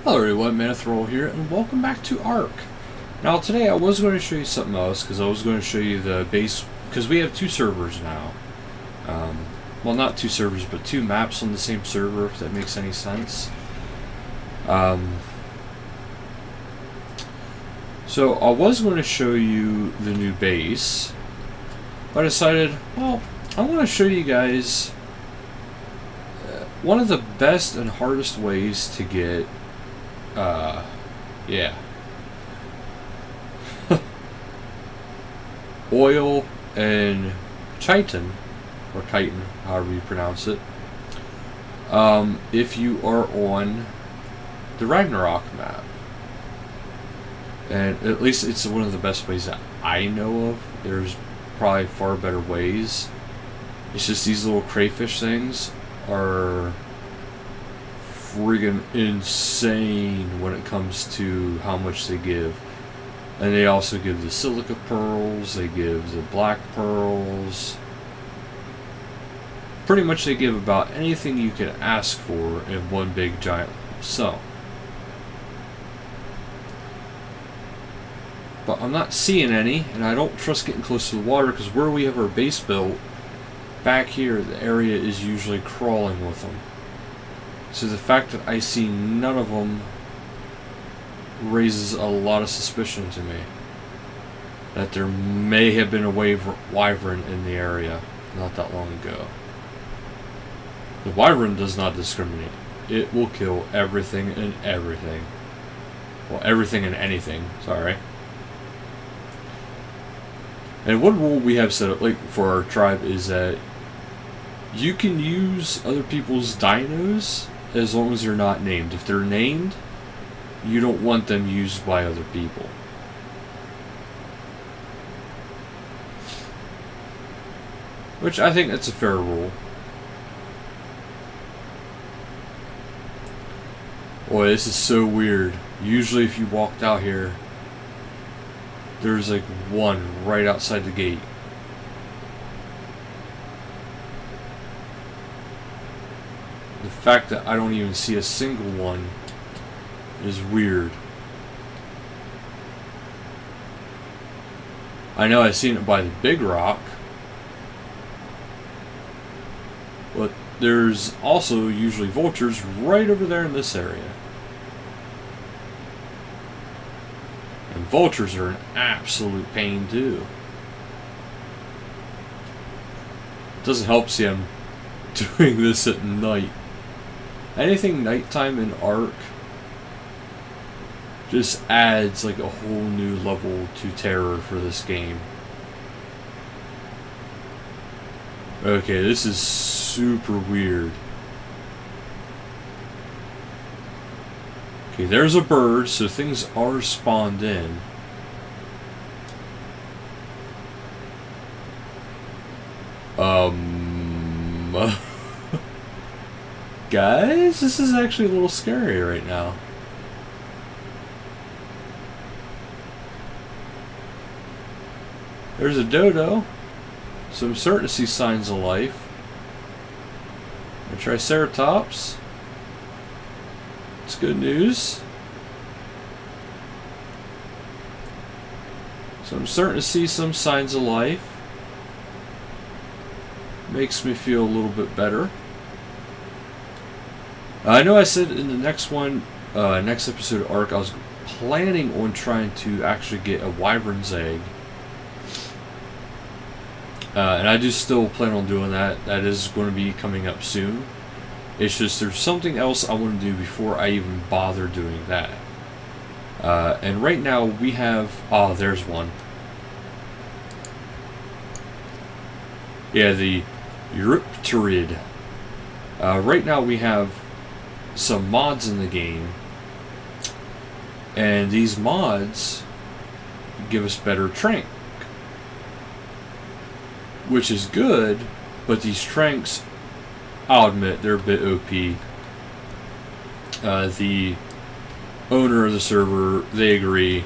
Hello everyone, Manathrol here, and welcome back to Ark. Now today I was going to show you something else, because I was going to show you the base, because we have two servers now. Well, not two servers, but two maps on the same server, if that makes any sense. So I was going to show you the new base, but I decided, well, I want to show you guys one of the best and hardest ways to get oil and chitin, or chitin, however you pronounce it, if you are on the Ragnarok map. And at least it's one of the best ways that I know of. There's probably far better ways. It's just these little crayfish things are friggin' insane when it comes to how much they give. And they also give the silica pearls, they give the black pearls. Pretty much they give about anything you could ask for in one big giant sum. But I'm not seeing any, and I don't trust getting close to the water, because where we have our base built, back here, the area is usually crawling with them. So the fact that I see none of them raises a lot of suspicion to me that there may have been a wyvern in the area not that long ago. The wyvern does not discriminate. It will kill everything and everything. Well, everything and anything, sorry. And one rule we have set up, like, for our tribe is that you can use other people's dinos as long as they're not named. If they're named, you don't want them used by other people. Which I think that's a fair rule. Boy, this is so weird. Usually if you walked out here, there's like one right outside the gate. The fact that I don't even see a single one is weird. I know I've seen it by the big rock, but there's also usually vultures right over there in this area. And vultures are an absolute pain too. It doesn't help see I'm doing this at night. Anything nighttime in Ark just adds like a whole new level to terror for this game. Okay, this is super weird. Okay, there's a bird, so things are spawned in. Guys, this is actually a little scary right now. There's a dodo. So I'm starting to see signs of life. A triceratops. It's good news. So I'm starting to see some signs of life. Makes me feel a little bit better. I know I said in the next one, next episode of Ark, I was planning on trying to actually get a wyvern's egg. And I do still plan on doing that. That is going to be coming up soon. It's just there's something else I want to do before I even bother doing that. And right now we have... Oh, there's one. Yeah, the Eurypterid. Right now we have some mods in the game. And these mods give us better trank. Which is good, but these tranks, I'll admit, they're a bit OP. The owner of the server, they agree.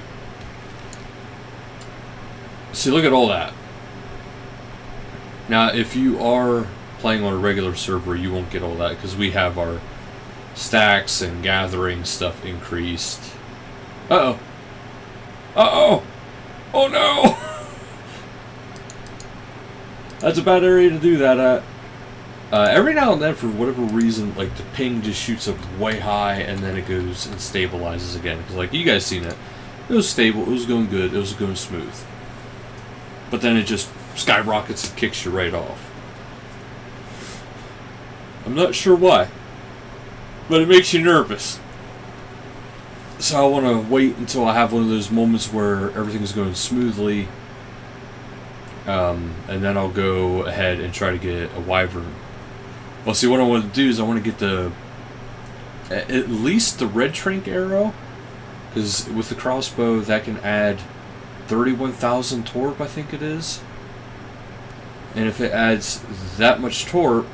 See, look at all that. Now, if you are playing on a regular server, you won't get all that, because we have our stacks and gathering stuff increased. Uh-oh. Uh-oh! Oh no! That's a bad area to do that at. Every now and then, for whatever reason, like, the ping just shoots up way high, and then it goes and stabilizes again. Because, like, you guys seen it. It was stable, it was going good, it was going smooth. But then it just skyrockets and kicks you right off. I'm not sure why, but it makes you nervous. So I want to wait until I have one of those moments where everything's going smoothly, and then I'll go ahead and try to get a wyvern. Well, see, what I want to do is I want to get at least the red trank arrow, because with the crossbow that can add 31,000 torp, I think it is. And if it adds that much torp,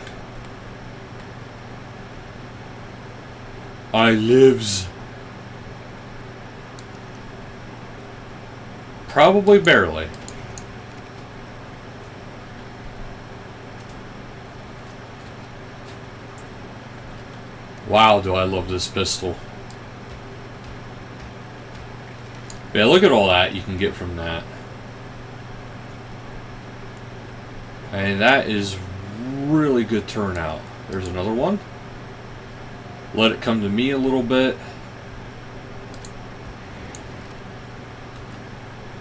I lives. Probably barely. Wow, do I love this pistol. Yeah, look at all that you can get from that. And that is really good turnout. There's another one. Let it come to me a little bit.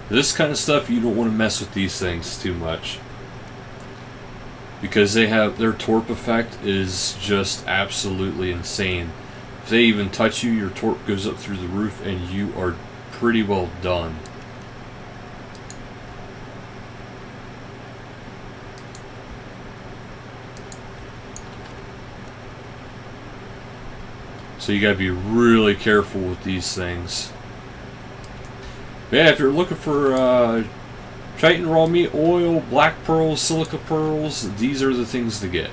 This kind of stuff, you don't want to mess with these things too much. Because they have, their torp effect is just absolutely insane. If they even touch you, your torp goes up through the roof and you are pretty well done. So you gotta be really careful with these things. But yeah, if you're looking for Triton raw meat, oil, black pearls, silica pearls, these are the things to get.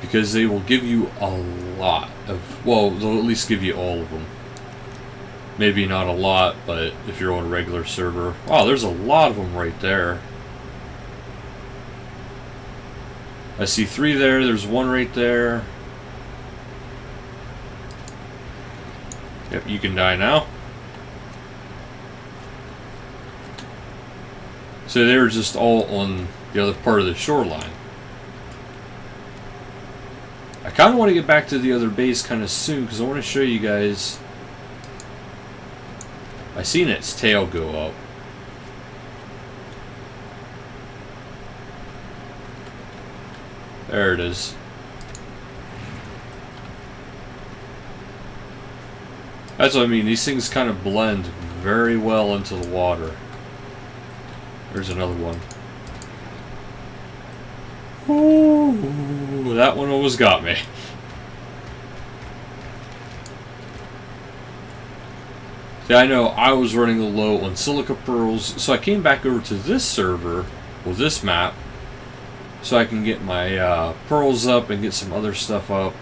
Because they will give you a lot of, well, they'll at least give you all of them. Maybe not a lot, but if you're on a regular server. Wow, there's a lot of them right there. I see 3 there, there's 1 right there. Yep, you can die now. So they're just all on the other part of the shoreline. I kind of want to get back to the other base kind of soon because I want to show you guys. I seen its tail go up. There it is. That's what I mean. These things kind of blend very well into the water. There's another one. Ooh, that one almost got me. See, I know I was running low on silica pearls, so I came back over to this server, well, this map, so I can get my pearls up and get some other stuff up.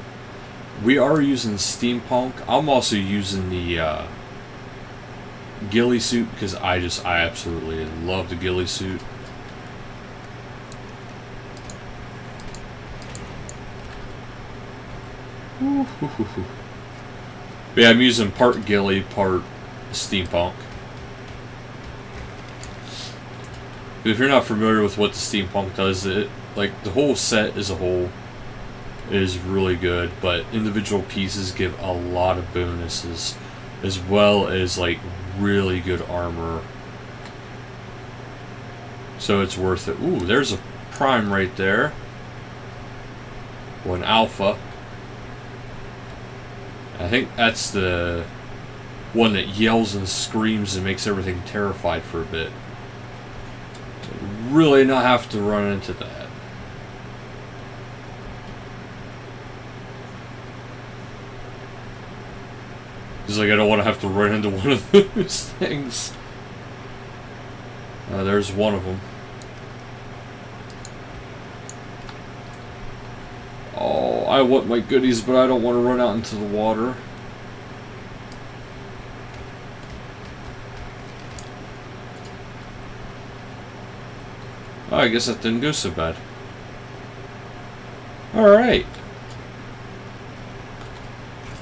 We are using steampunk. I'm also using the ghillie suit because I absolutely love the ghillie suit. But yeah, I'm using part ghillie, part steampunk. If you're not familiar with what the steampunk does, it, like, the whole set as a whole is really good, but individual pieces give a lot of bonuses, as well as, like, really good armor. So it's worth it. Ooh, there's a prime right there. Or an alpha. I think that's the one that yells and screams and makes everything terrified for a bit. Really not have to run into that. It's like I don't want to have to run into one of those things. There's one of them. Oh, I want my goodies, but I don't want to run out into the water. Oh, I guess that didn't go so bad. Alright.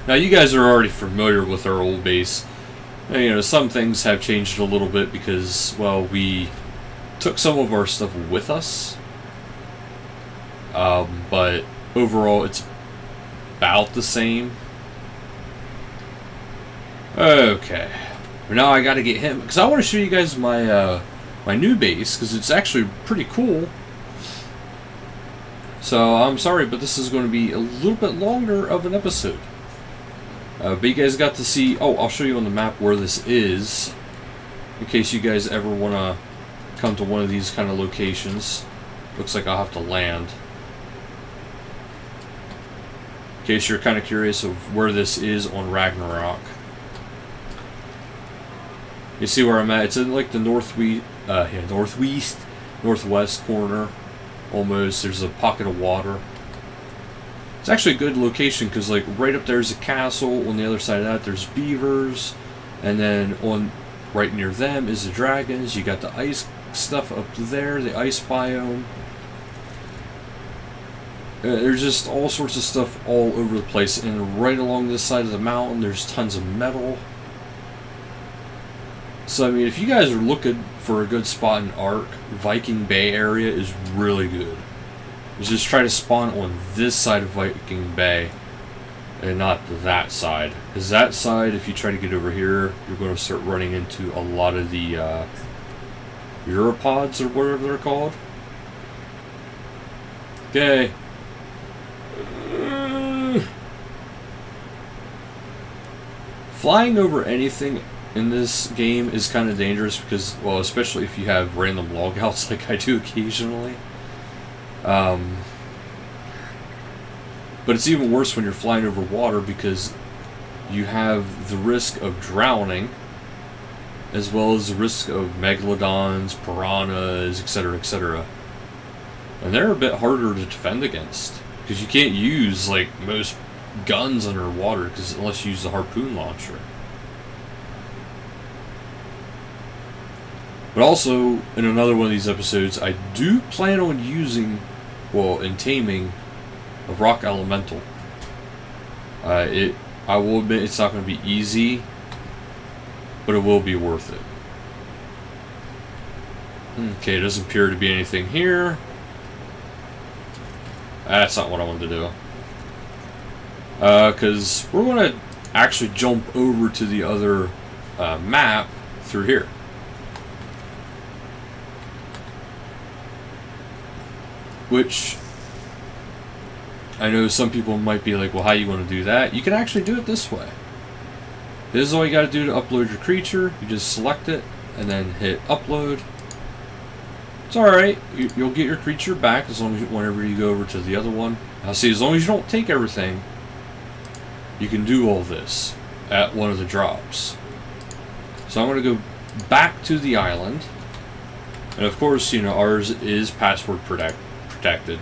Now you guys are already familiar with our old base. And, you know, some things have changed a little bit because, well, we took some of our stuff with us. But overall it's about the same. Okay. Now I gotta get him, because I want to show you guys my my new base, because it's actually pretty cool. So I'm sorry, but this is going to be a little bit longer of an episode. But you guys got to see, oh, I'll show you on the map where this is, in case you guys ever want to come to one of these kind of locations. Looks like I'll have to land. In case you're kind of curious of where this is on Ragnarok. You see where I'm at? It's in like the northwest corner, almost. There's a pocket of water. It's actually a good location because, like, right up there's a castle. On the other side of that, there's beavers, and then on right near them is the dragons. You got the ice stuff up there, the ice biome. There's just all sorts of stuff all over the place, and right along this side of the mountain, there's tons of metal. So, I mean, if you guys are looking for a good spot in Ark, Viking Bay area is really good. Just try to spawn on this side of Viking Bay, and not that side. Because that side, if you try to get over here, you're going to start running into a lot of the Europods, or whatever they're called. Okay. Flying over anything in this game is kind of dangerous because, well, especially if you have random logouts like I do occasionally. But it's even worse when you're flying over water because you have the risk of drowning, as well as the risk of megalodons, piranhas, etc., etc. And they're a bit harder to defend against because you can't use, like, most guns underwater unless you use the harpoon launcher. But also, in another one of these episodes, I do plan on using, well, and taming a rock elemental. I will admit it's not going to be easy, but it will be worth it. Okay, it doesn't appear to be anything here. That's not what I wanted to do. Because we're going to actually jump over to the other map through here. Which, I know some people might be like, well, how are you going to do that? You can actually do it this way. This is all you got to do to upload your creature. You just select it, and then hit upload. It's alright. You'll get your creature back as long as whenever you go over to the other one. Now see, as long as you don't take everything, you can do all this at one of the drops. So I'm going to go back to the island. And of course, you know, ours is password protected.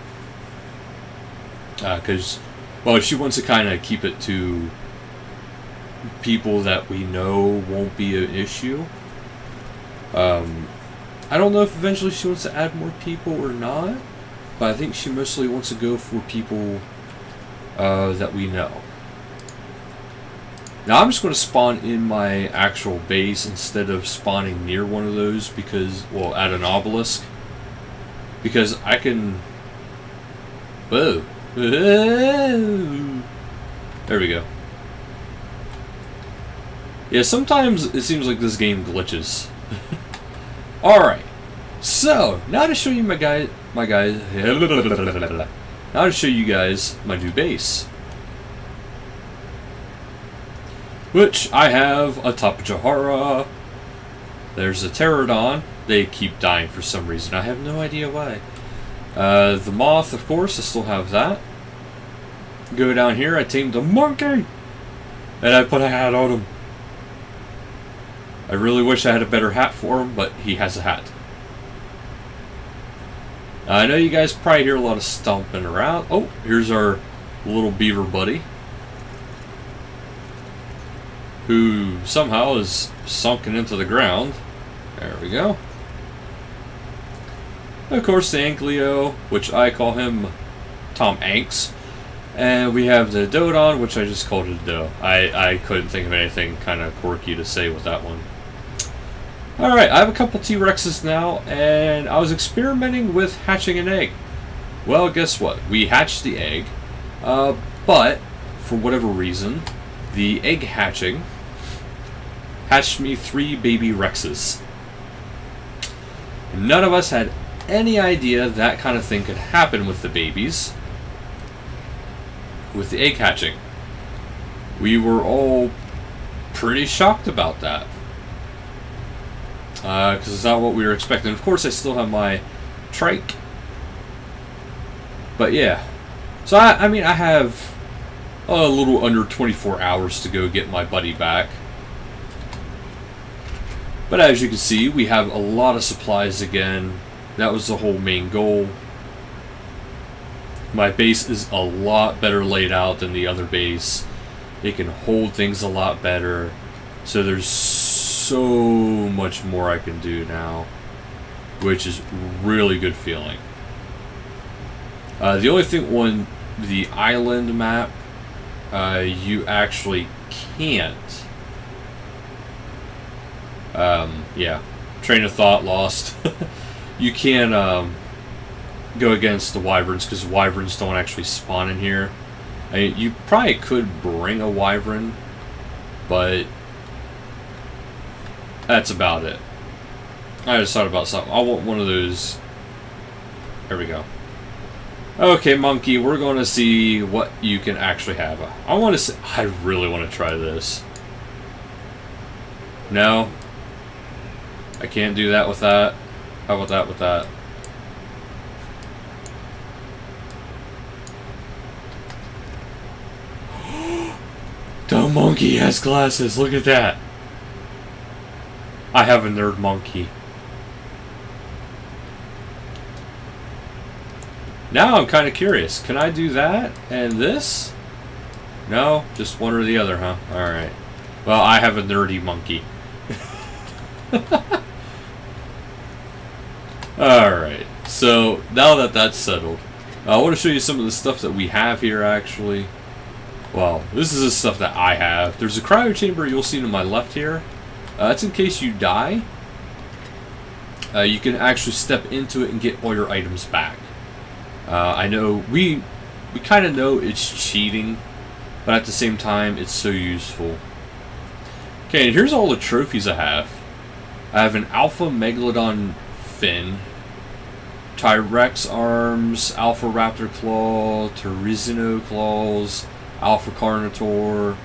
Because, well, she wants to kind of keep it to people that we know won't be an issue. I don't know if eventually she wants to add more people or not, but I think she mostly wants to go for people that we know. Now I'm just going to spawn in my actual base instead of spawning near one of those because, well, at an obelisk. Because I can... Whoa. Whoa. There we go. Yeah, sometimes it seems like this game glitches. Alright. So, now to show you now to show you guys my new base. Which I have a Tapejara. There's a Pterodon. They keep dying for some reason. I have no idea why. The moth, of course, I still have that. Go down here, I tamed a monkey! And I put a hat on him. I really wish I had a better hat for him, but he has a hat. I know you guys probably hear a lot of stomping around. Oh, here's our little beaver buddy, who somehow is sunken into the ground. There we go. Of course, the Ankylo, which I call him Tom Hanks. And we have the Dodon, which I just called it a Doe. I couldn't think of anything kind of quirky to say with that one. Alright, I have a couple T-Rexes now, and I was experimenting with hatching an egg. Well, guess what? We hatched the egg, but for whatever reason, the egg hatching hatched me 3 baby Rexes. None of us had any idea that kind of thing could happen with the babies. With the egg hatching. We were all pretty shocked about that. Because it's not what we were expecting. Of course, I still have my trike. But yeah. So, I mean, I have a little under 24 hours to go get my buddy back. But as you can see, we have a lot of supplies again. That was the whole main goal. My base is a lot better laid out than the other base. It can hold things a lot better. So there's so much more I can do now, which is really good feeling. The only thing on the island map, you actually can't. Yeah, train of thought lost. You can go against the wyverns because wyverns don't actually spawn in here. I mean, you probably could bring a wyvern, but that's about it. I just thought about something. I want one of those. There we go. Okay, monkey, we're going to see what you can actually have. I want to see. I really want to try this. No, I can't do that with that. How about that with that? The monkey has glasses. Look at that. I have a nerd monkey. Now I'm kind of curious. Can I do that and this? No, just one or the other, huh? Alright. Well, I have a nerdy monkey. Alright. So, now that that's settled, I want to show you some of the stuff that we have here, actually. Well, this is the stuff that I have. There's a cryo chamber you'll see to my left here. That's in case you die. You can actually step into it and get all your items back. I know we kind of know it's cheating, but at the same time, it's so useful. Okay, and here's all the trophies I have. I have an Alpha Megalodon fin, T-Rex arms, Alpha Raptor claw, Terizino claws, Alpha Carnotaur,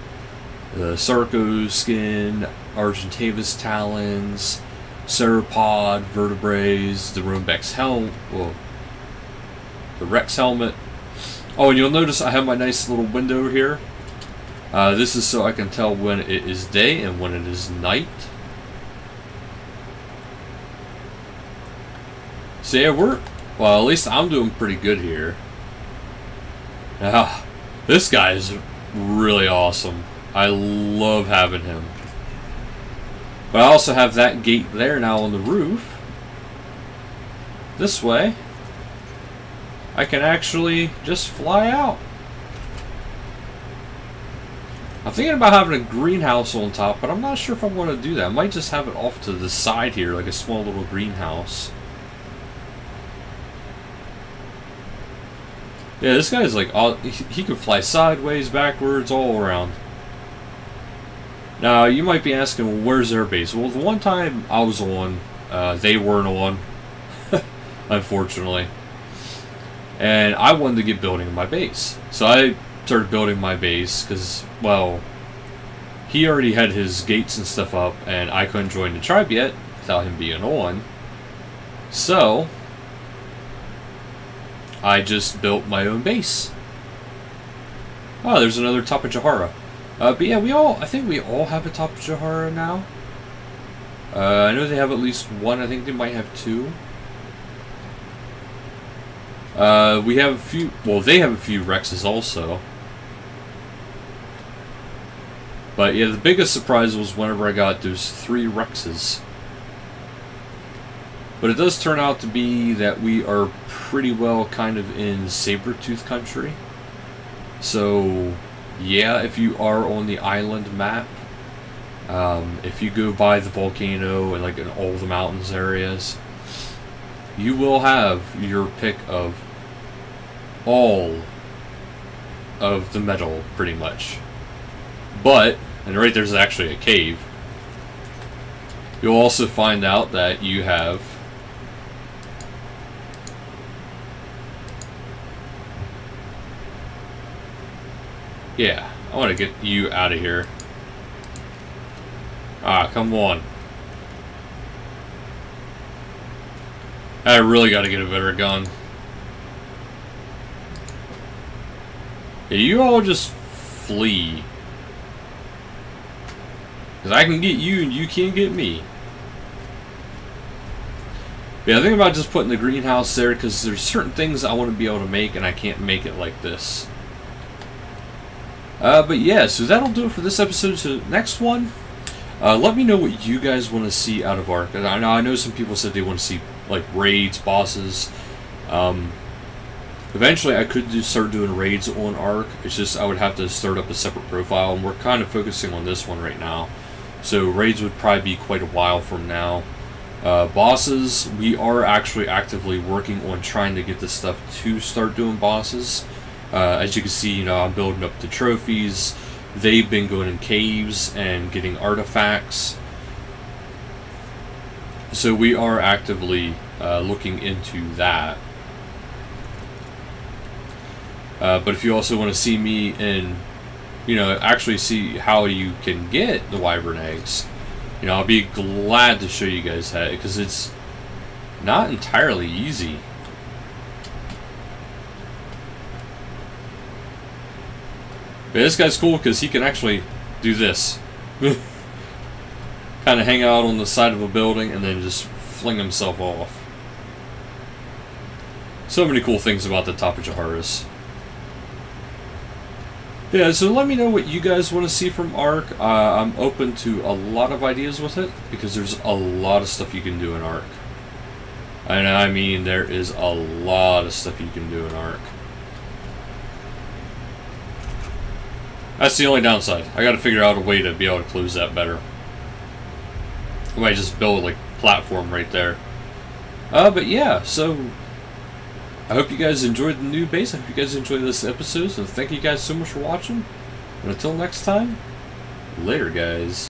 the Sarco skin, Argentavis talons, Sauropod vertebrae, the Rombex helmet, well, the Rex helmet. Oh, and you'll notice I have my nice little window here. This is so I can tell when it is day and when it is night. So yeah, well, at least I'm doing pretty good here. This guy is really awesome. I love having him. But I also have that gate there now on the roof. This way, I can actually just fly out. I'm thinking about having a greenhouse on top, but I'm not sure if I want to do that. I might just have it off to the side here, like a small little greenhouse. Yeah, this guy's like, he can fly sideways, backwards, all around. Now, you might be asking, well, where's their base? Well, the one time I was on, they weren't on, unfortunately. And I wanted to get building my base. So I started building my base because, well, he already had his gates and stuff up, and I couldn't join the tribe yet without him being on. So I just built my own base. Oh, there's another Tapejara. But yeah, I think we all have a Tapejara now. I know they have at least one. I think they might have two. We have a few, well, they have a few Rexes also. But yeah, the biggest surprise was whenever I got those 3 Rexes. But it does turn out to be that we are pretty well kind of in Sabertooth country. So, yeah, if you are on the island map, if you go by the volcano and like in all the mountains areas, you will have your pick of all of the metal, pretty much. But, and right there's actually a cave, you'll also find out that you have yeah, I want to get you out of here. Ah, come on. I really got to get a better gun. Yeah, you all just flee. Because I can get you and you can't get me. Yeah, I think about just putting the greenhouse there because there's certain things I want to be able to make and I can't make it like this. But yeah, so that'll do it for this episode. So next one, let me know what you guys want to see out of Ark. I know some people said they want to see like raids, bosses. Eventually I could start doing raids on Ark. It's just I would have to start up a separate profile, and we're kind of focusing on this one right now. So raids would probably be quite a while from now. Bosses, we are actually actively working on trying to get this stuff to start doing bosses. As you can see, you know, I'm building up the trophies. They've been going in caves and getting artifacts. So we are actively looking into that. But if you also want to see me in, you know, actually see how you can get the wyvern eggs, you know, I'll be glad to show you guys that, because it's not entirely easy. But this guy's cool because he can actually do this. Kind of hang out on the side of a building and then just fling himself off. So many cool things about the Top of Jaharis. Yeah, so let me know what you guys want to see from Ark. I'm open to a lot of ideas with it, because there's a lot of stuff you can do in Ark. And I mean, there is a lot of stuff you can do in Ark. That's the only downside. I gotta figure out a way to be able to close that better. I might just build like a platform right there. But yeah, so I hope you guys enjoyed the new base. I hope you guys enjoyed this episode. So thank you guys so much for watching. And until next time, later guys.